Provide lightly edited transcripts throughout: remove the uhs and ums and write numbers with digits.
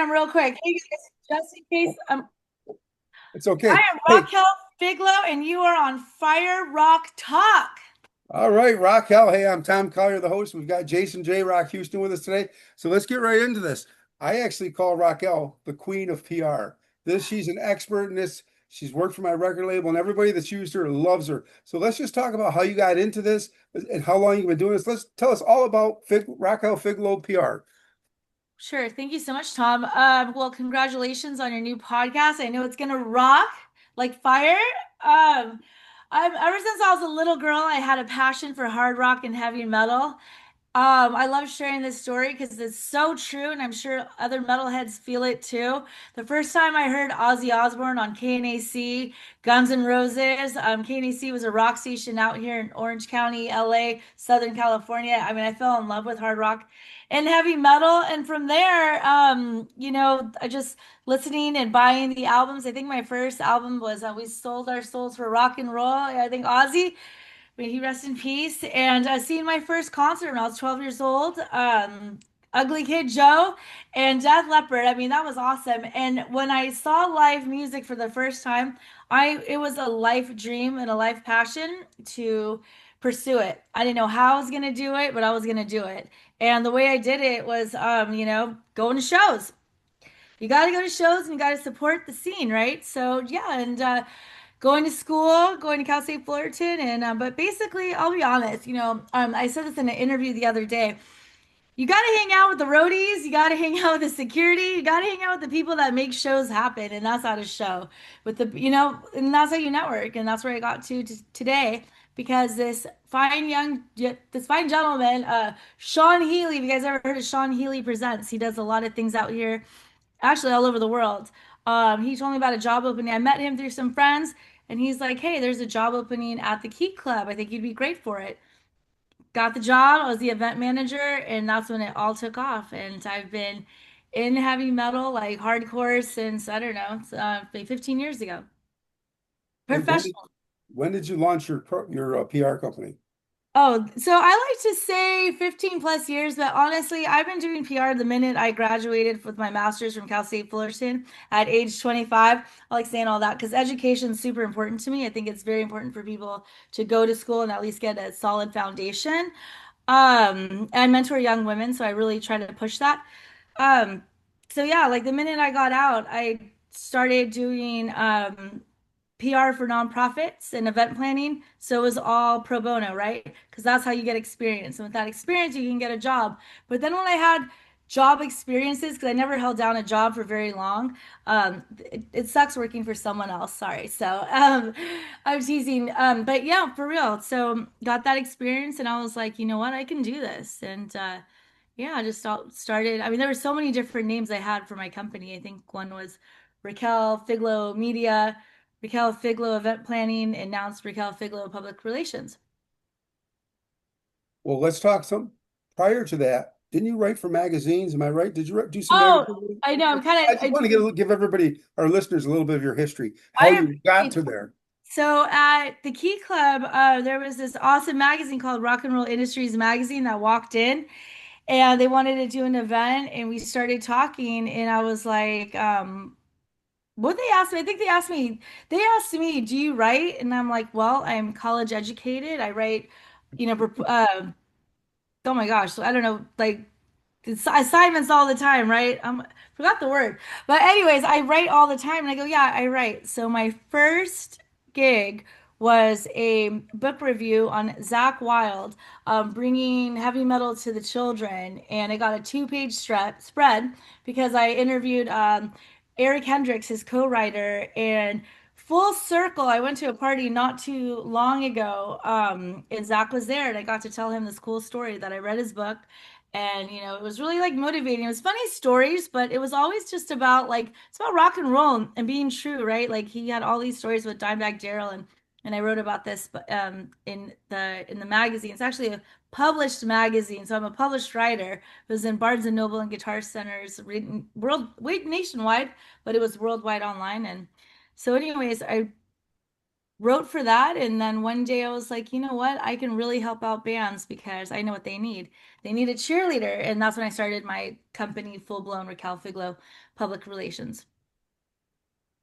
program real quick. Hey guys, just in case, It's I okay. am Hey, Raquel Figlo, and you are on Fire Rock Talk. all right, Raquel. Hey, I'm Tom Collier, the host. We've got Jason J. Rock Houston with us today. So let's get right into this. I actually call Raquel the queen of PR. She's an expert in this. She's worked for my record label, and everybody that's used her loves her. So let's just talk about how you got into this and how long you've been doing this. Let's tell us all about Raquel Figlo PR. Sure. Thank you so much, Tom. Well, congratulations on your new podcast. I know it's gonna rock like fire. Ever since I was a little girl, I had a passion for hard rock and heavy metal. I love sharing this story because it's so true, and I'm sure other metalheads feel it too. The first time I heard Ozzy Osbourne on KNAC, Guns N' Roses, KNAC was a rock station out here in Orange County, LA, Southern California. I mean, I fell in love with hard rock and heavy metal, and from there, I just listening and buying the albums. I think my first album was "We Sold Our Souls for Rock and Roll." I think Ozzy. May he rest in peace. And seeing my first concert when I was 12 years old, Ugly Kid Joe and Death Leppard. I mean, that was awesome. And when I saw live music for the first time, I it was a life dream and a life passion to pursue it. I didn't know how I was gonna do it, but I was gonna do it. And the way I did it was, going to shows. You got to go to shows and you got to support the scene, right? So yeah, and going to school, going to Cal State Fullerton, and but basically, I'll be honest. I said this in an interview the other day. You got to hang out with the roadies. You got to hang out with the security. You got to hang out with the people that make shows happen, and that's how to show with and that's how you network, and that's where I got to today because this fine gentleman, Sean Healy. Have you guys ever heard of Sean Healy Presents? He does a lot of things out here, actually all over the world. He told me about a job opening. I met him through some friends, and he's like, "Hey, there's a job opening at the Key Club. I think you'd be great for it." Got the job. I was the event manager, and that's when it all took off. And I've been in heavy metal, like hardcore, since I don't know, like 15 years ago. And Professional. when did you launch your PR company? Oh, so I like to say 15 plus years, but honestly, I've been doing PR the minute I graduated with my master's from Cal State Fullerton at age 25. I like saying all that because education is super important to me. I think it's very important for people to go to school and at least get a solid foundation. And I mentor young women, so I really try to push that. Um, so yeah, like the minute I got out, I started doing PR for nonprofits and event planning. So it was all pro bono, right? Because that's how you get experience. And with that experience, you can get a job. But then when I had job experiences, because I never held down a job for very long, it sucks working for someone else. Sorry. So I'm teasing. But yeah, for real. So got that experience, and I was like, you know what? I can do this. And yeah, I just started. I mean, there were so many different names I had for my company. I think one was Raquel Figlo Media, Raquel Figlo Event Planning, and now it's Raquel Figlo Public Relations. Well, let's talk some. Prior to that, didn't you write for magazines? Am I right? Did you do some Oh, magazine? I know. I just want to give everybody, our listeners, a little bit of your history, I how you got appreciate. to there. So at the Key Club, there was this awesome magazine called Rock and Roll Industries Magazine that walked in, and they wanted to do an event, and we started talking, and I was like, what they asked me, I think they asked me, do you write? And I'm like, well, I'm college educated. I write, oh my gosh, so I don't know, like it's assignments all the time, right? Forgot the word. But anyways, I write all the time and I go, yeah, I write. So my first gig was a book review on Zach Wild, bringing heavy metal to the children. And I got a two-page spread because I interviewed Eric Hendricks, his co-writer, and full circle, I went to a party not too long ago, and Zach was there, and I got to tell him this cool story that I read his book, and it was really like motivating. It was funny stories, but it was always just about like it's about rock and roll and being true, right? Like he had all these stories with Dimebag Darrell, and I wrote about this, but in the magazine. It's actually a published magazine, so I'm a published writer. It was in Barnes and Noble and Guitar Centers, written nationwide, but it was worldwide online. And so, anyways, I wrote for that. And then one day I was like, you know what? I can really help out bands because I know what they need. They need a cheerleader. And that's when I started my company, full blown Raquel Figlo Public Relations.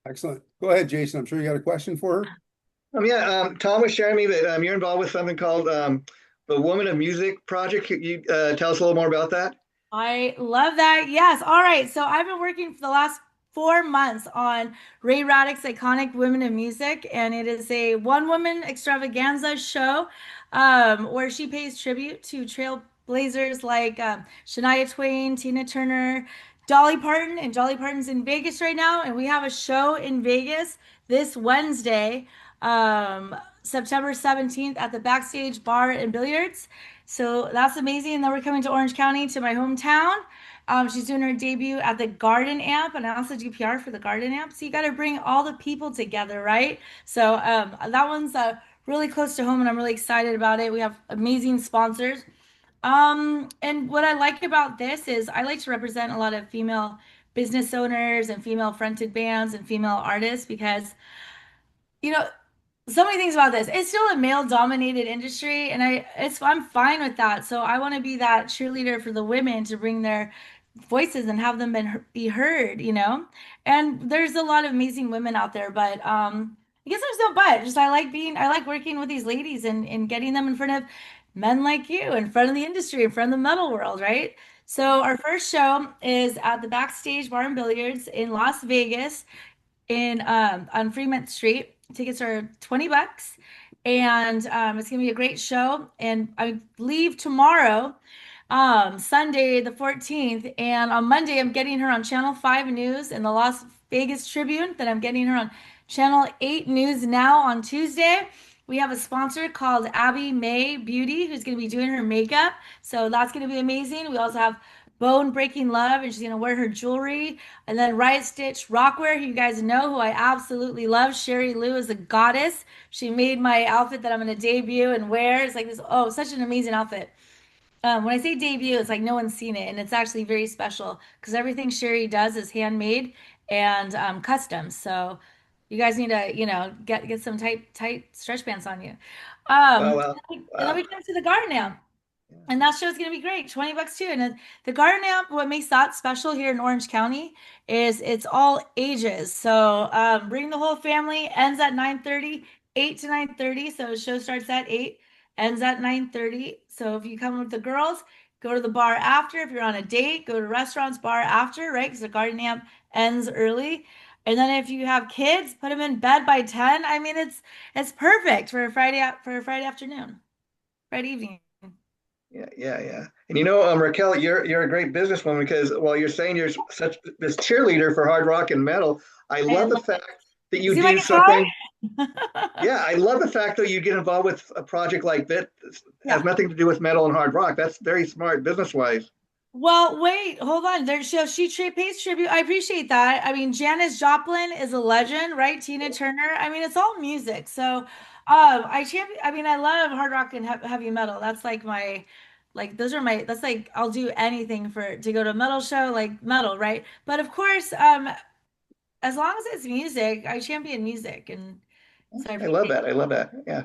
Excellent. Go ahead, Jason. I'm sure you got a question for her. Yeah, Tom was sharing me that you're involved with something called the Woman of Music Project. Could you tell us a little more about that? I love that. Yes. All right. So I've been working for the last 4 months on Ray Raddick's iconic Women in Music, and it is a one-woman extravaganza show where she pays tribute to trailblazers like Shania Twain, Tina Turner, Dolly Parton, and Dolly Parton's in Vegas right now, and we have a show in Vegas this Wednesday, September 17th at the Backstage Bar and Billiards. So that's amazing. And then we're coming to Orange County to my hometown. She's doing her debut at the Garden Amp, and I also do PR for the Garden Amp. So you got to bring all the people together, right? So that one's really close to home, and I'm really excited about it. We have amazing sponsors. And what I like about this is I like to represent a lot of female business owners and female fronted bands and female artists because you know, so many things about this. It's still a male dominated industry and I'm fine with that. So I want to be that cheerleader for the women to bring their voices and have them be heard, you know? And there's a lot of amazing women out there, but I guess there's no but. Just I like working with these ladies and getting them in front of men like you, in front of the industry, in front of the metal world, right? So our first show is at the Backstage Bar and Billiards in Las Vegas in on Fremont Street. Tickets are $20, and it's gonna be a great show. And I leave tomorrow, Sunday the 14th, and on Monday I'm getting her on Channel 5 News in the Las Vegas Tribune. Then I'm getting her on Channel 8 News now on Tuesday. We have a sponsor called Abby May Beauty who's going to be doing her makeup. So that's going to be amazing. We also have Bone Breaking Love, and she's going to wear her jewelry. And then Riot Stitch Rockwear, who you guys know, who I absolutely love. Sherry Lou is a goddess. She made my outfit that I'm going to debut and wear. It's like this, oh, such an amazing outfit. When I say debut, it's like no one's seen it, and it's actually very special because everything Sherry does is handmade and custom. So you guys need to, get some tight stretch pants on you. Wow, Um, wow, and then we wow. come to the garden now. Yeah. And that show's gonna be great. $20 too. And then the garden amp, what makes that special here in Orange County is it's all ages. So bring the whole family, ends at 9:30, 8 to 9:30. So the show starts at 8, ends at 9:30. So if you come with the girls, go to the bar after. If you're on a date, go to restaurants, bar after, right? Because the garden amp ends early. And then if you have kids, put them in bed by 10. I mean, it's perfect for a Friday afternoon, Friday evening. Yeah. And Raquel, you're a great businesswoman because while you're saying you're such this cheerleader for hard rock and metal, I I love the love fact that You you see my do guitar? something. Yeah, I love the fact that you get involved with a project like that has Yeah. nothing to do with metal and hard rock. That's very smart business wise. Well, wait, hold on. Pays tribute. I appreciate that. I mean, Janis Joplin is a legend, right? Tina Turner. I mean, it's all music. So, I mean, I love hard rock and heavy metal. That's like those are my. That's like I'll do anything to go to a metal show, like metal, right? But of course, as long as it's music, I champion music, and so I I love appreciate. that. I love that. Yeah.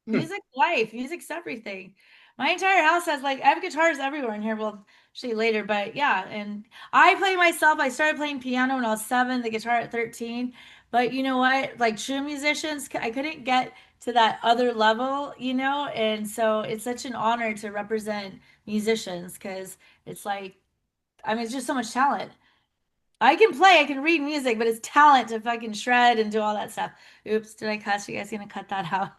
Music life, music's everything. My entire house has I have guitars everywhere in here. Well, actually later, but yeah. And I play myself. I started playing piano when I was 7, the guitar at 13. But you know what? Like true musicians, I couldn't get to that other level, And so it's such an honor to represent musicians because it's I mean, it's just so much talent. I can play, I can read music, but it's talent to fucking shred and do all that stuff. Oops, did I cuss? You guys gonna cut that out?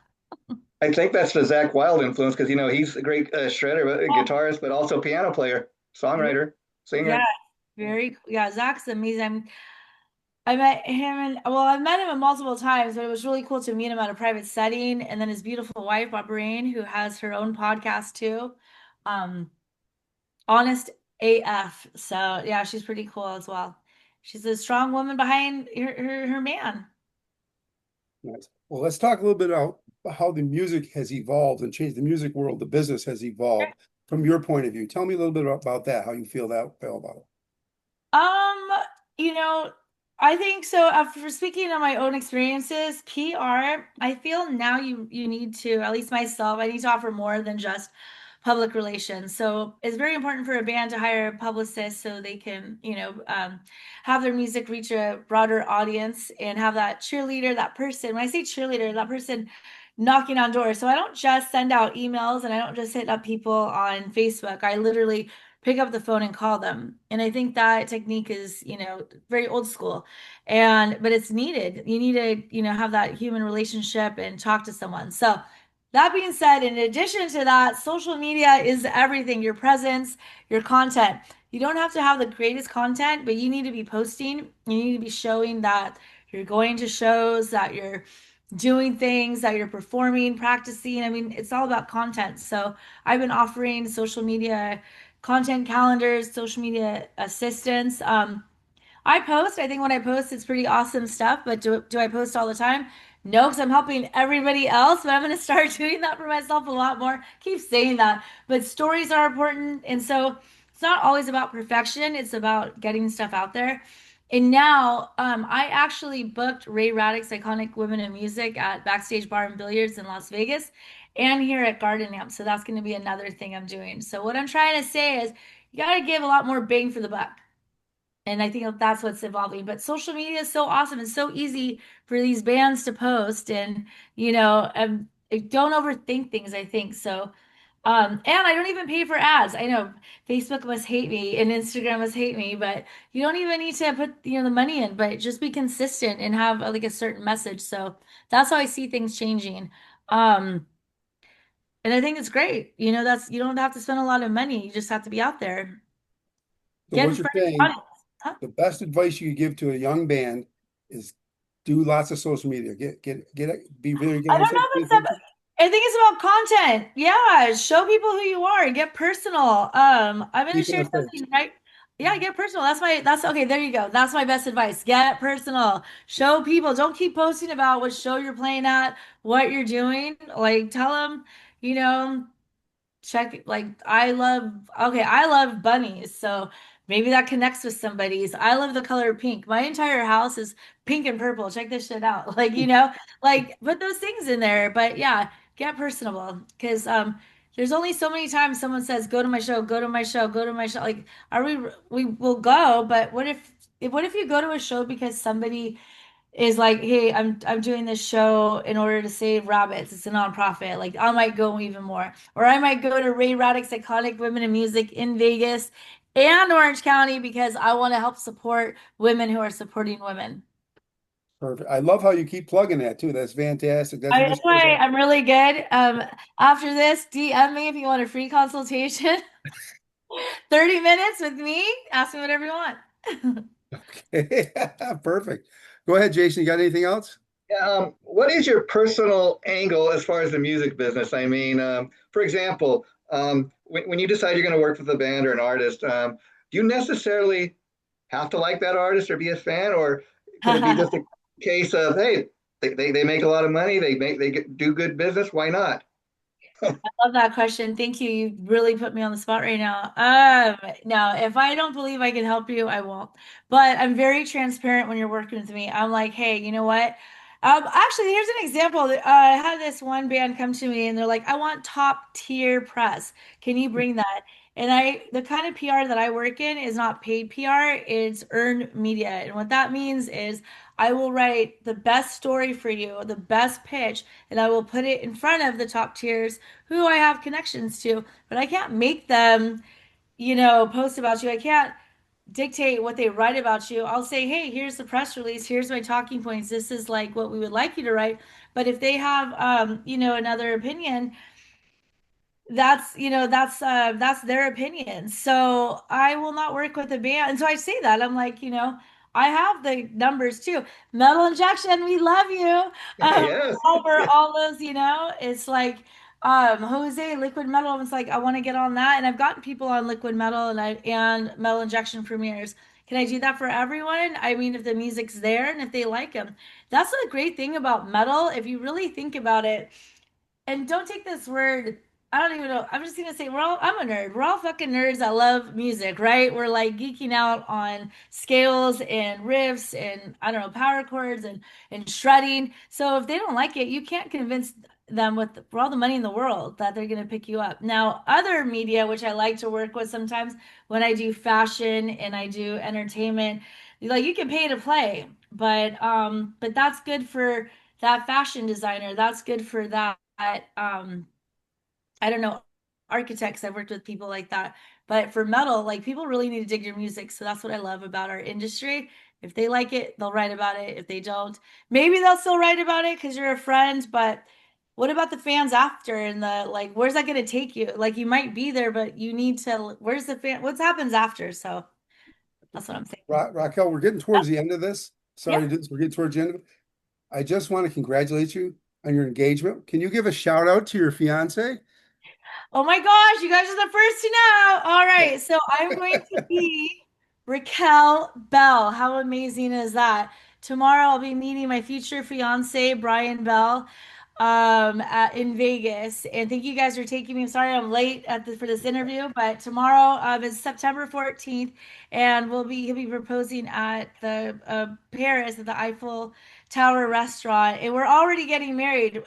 I think that's the Zach Wild influence because he's a great shredder, guitarist, but also piano player, songwriter, Yeah, singer. yeah, Zach's amazing. I met him and well, I've met him multiple times, but it was really cool to meet him at a private setting. And then his beautiful wife, Aubreen, who has her own podcast too. Um, Honest AF. So yeah, she's pretty cool as well. She's a strong woman behind her man. Nice. Well, let's talk a little bit about how the music has evolved and changed the music world. The business has evolved from your point of view. Tell me a little bit about that, how you feel about it. Um, you know. I think so. For speaking of my own experiences, PR, I feel now you need to, at least myself, I need to offer more than just public relations. So it's very important for a band to hire a publicist so they can, have their music reach a broader audience and have that cheerleader, that person. When I say cheerleader, that person knocking on doors. So I don't just send out emails and I don't just hit up people on Facebook. I literally pick up the phone and call them. And I think that technique is, very old school. But it's needed. You need to, have that human relationship and talk to someone. So that being said, in addition to that, social media is everything, your presence, your content. You don't have to have the greatest content, but you need to be posting. You need to be showing that you're going to shows, that you're doing things, that you're performing, practicing. I mean, it's all about content. So I've been offering social media content calendars, social media assistants. I post. I think when I post, it's pretty awesome stuff. But do I post all the time? No, because I'm helping everybody else. But I'm going to start doing that for myself a lot more. Keep saying that. But stories are important. And so it's not always about perfection, it's about getting stuff out there. And now I actually booked Ray Raddick's Iconic Women in Music at Backstage Bar and Billiards in Las Vegas and here at Garden Amp. So that's going to be another thing I'm doing. So what I'm trying to say is you got to give a lot more bang for the buck. And I think that's what's evolving. But social media is so awesome and so easy for these bands to post. And, don't overthink things, I think. So, and I don't even pay for ads. I know Facebook must hate me and Instagram must hate me, but you don't even need to put, the money in, but just be consistent and have like a certain message. So that's how I see things changing. Um, and I think it's great. You don't have to spend a lot of money. You just have to be out there. So Get what in you're front of the saying, audience. Huh? the best advice you could give to a young band is do lots of social media. Be very, I get don't know yourself, pay if it's attention. I think it's about content. Yeah, show people who you are and get personal. I'm gonna Keeping share it first. something, right? Yeah, get personal. That's okay, there you go. That's my best advice. Get personal. Show people. Don't keep posting about what show you're playing at, what you're doing. Like tell them, you know, check like I love bunnies, so maybe that connects with somebody's. I love the color pink. My entire house is pink and purple. Check this shit out. Like, like put those things in there. But yeah, get personable because there's only so many times someone says, go to my show, go to my show, go to my show. Like, are we will go, but what if you go to a show because somebody is like, hey, I'm doing this show in order to save rabbits. It's a nonprofit. Like I might go even more. Or I might go to Ray Raddick's Iconic Women in Music in Vegas and Orange County because I want to help support women who are supporting women. Perfect. I love how you keep plugging that too. That's fantastic. That's what That's this show's why all. I'm really good. After this, DM me if you want a free consultation. 30 minutes with me. Ask me whatever you want. Okay. Perfect. Go ahead, Jason. You got anything else? Yeah, what is your personal angle as far as the music business? I mean, for example, when you decide you're going to work with a band or an artist, do you necessarily have to like that artist or be a fan, or could it be just a case of, hey, they make a lot of money, do good business, why not? Love that question. Thank you. You really put me on the spot right now. No, if I don't believe I can help you, I won't. But I'm very transparent when you're working with me. I'm like, hey, you know what? Actually, here's an example. I had this one band come to me and they're like, I want top tier press. Can you bring that? And the kind of PR that I work in is not paid PR, it's earned media. And what that means is I will write the best story for you, the best pitch, and I will put it in front of the top tiers who I have connections to, but I can't make them, post about you. I can't dictate what they write about you. I'll say, hey, here's the press release. Here's my talking points. This is like what we would like you to write. But if they have, another opinion, that's their opinion. So I will not work with a band. And so I say that I'm like, I have the numbers too. Metal injection, we love you. Yes. Over all those, it's like Jose liquid metal. It's like I want to get on that, and I've gotten people on liquid metal and metal injection premieres. Can I do that for everyone? I mean, if the music's there and if they like them, that's the great thing about metal. If you really think about it, and don't take this word. I don't even know. I'm just gonna say I'm a nerd. We're all fucking nerds that love music, right? We're like geeking out on scales and riffs and I don't know, power chords and shredding. So if they don't like it, you can't convince them with for all the money in the world that they're gonna pick you up. Now, other media, which I like to work with sometimes when I do fashion and I do entertainment, like you can pay to play, but that's good for that fashion designer. That's good for that I don't know, architects. I've worked with people like that. But for metal, like people really need to dig your music. So that's what I love about our industry. If they like it, they'll write about it. If they don't, maybe they'll still write about it because you're a friend. But what about the fans after and the like, where's that going to take you? Like you might be there, but you need to, where's the fan? What happens after? So that's what I'm thinking. Raquel, we're getting Yep. towards the end of this. Yeah. Sorry, we're getting towards the end of it. I just want to congratulate you on your engagement. Can you give a shout out to your fiance? Oh my gosh, you guys are the first to know. All right, so I'm going to be Raquel Bell. How amazing is that? Tomorrow I'll be meeting my future fiance, Brian Bell, in Vegas. And thank you guys for taking me. I'm sorry I'm late for this interview, but tomorrow is September 14th, and he'll be proposing at the Paris at the Eiffel Tower restaurant. And we're already getting married.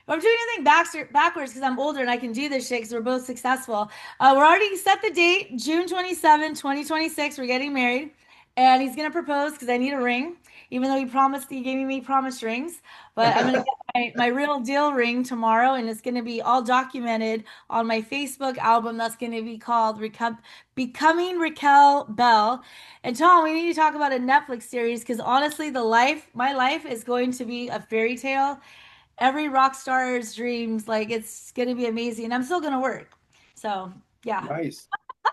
I'm doing anything backwards because I'm older and I can do this shit because we're both successful. We're already set the date, June 27, 2026. We're getting married. And he's going to propose because I need a ring, even though he gave me promise rings. But I'm going to get my real deal ring tomorrow, and it's going to be all documented on my Facebook album that's going to be called Becoming Raquel Bell. And Tom, we need to talk about a Netflix series because honestly, my life is going to be a fairy tale every rock star's dreams. Like it's gonna be amazing. I'm still gonna work. So yeah. Nice.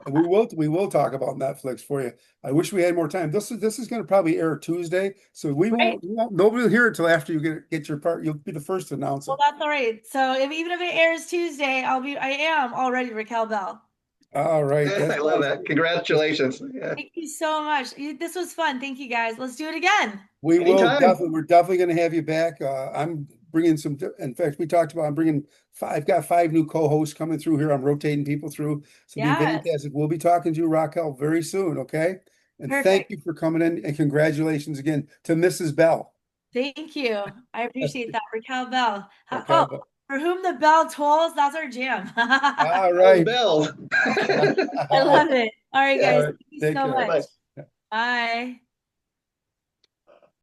And we will talk about Netflix for you. I wish we had more time. This is going to probably air Tuesday, so Right. nobody will hear it till after you get your part. You'll be the first to announce Well, it. that's all right. So even if it airs Tuesday, I am already Raquel Bell. All right, I that's love awesome. that. Congratulations. Yeah. Thank you so much. This was fun. Thank you guys. Let's do it again. Anytime. We're definitely going to have you back. I'm bringing in fact, we talked about, I've got 5 new co-hosts coming through here. I'm rotating people through. So it'll be Yes. fantastic. We'll be talking to you, Raquel, very soon. Okay. And thank Perfect. you for coming in and congratulations again to Mrs. Bell. Thank you. I appreciate that. Raquel Bell. Okay. Oh, for whom the bell tolls, that's our jam. All Those right. bells. I love it. All right, All guys. right. Thank you Take so care. much. Bye-bye. Bye.